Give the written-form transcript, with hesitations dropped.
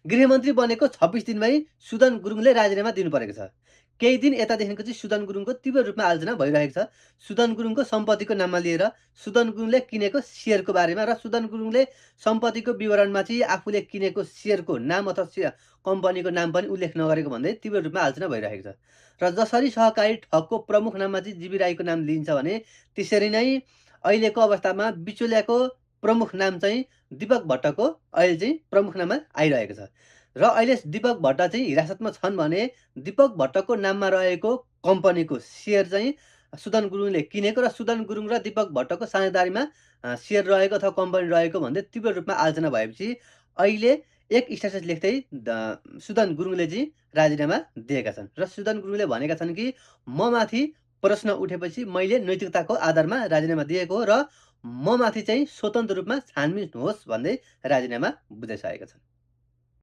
गृहमन्त्री बनेको 26 दिनमै सुदन गुरुङले राजीनामा दिनु परेको छ। केही दिन यतादेखिको चाहिँ सुदन गुरुङको तीव्र रूपमा आलोचना भइरहेको छ। सुदन गुरुङको सम्पत्तिको नाममा लिएर, सुदन गुरुङले किनेको सेयरको बारेमा र सुदन गुरुङले सम्पत्तिको विवरणमा चाहिँ आफूले किनेको सेयरको नाम अथवा कम्पनीको नाम पनि उल्लेख नगरेको भन्दै तीव्र रूपमा आलोचना भइरहेको छ। र जसरी सहकारी ठगको प्रमुख नाममा चाहिँ जीवी राईको नाम लिइन्छ भने, त्यसरी नै अहिलेको अवस्थामा बिचौलियाको प्रमुख नाम चाहिँ दीपक भट्टको अहिले चाहिँ प्रमुख नाममा आइरहेको छ। र अहिले दीपक भट्ट चाहिँ हिरासतमा छन् भने दीपक भट्टको नाममा रहेको कम्पनीको सेयर चाहिँ सुदन गुरुङले किनेको र सुदन गुरुङ र दीपक भट्टको साझेदारीमा सेयर रहेको अथवा कम्पनी रहेको भन्दै तीव्र रूपमा आलोचना भएपछि अहिले एक स्ट्याटस लेख्दै सुदन गुरुङले चाहिँ राजीनामा दिएका छन् र सुदन गुरुङले भनेका छन् कि ममाथि प्रश्न उठेपछि मैले नैतिकताको आधारमा राजीनामा दिएको हो र ममाथि चाहिँ स्वतन्त्र रूपमा छानबिन होस् भन्दै राजीनामा बुझाइसकेका छन्।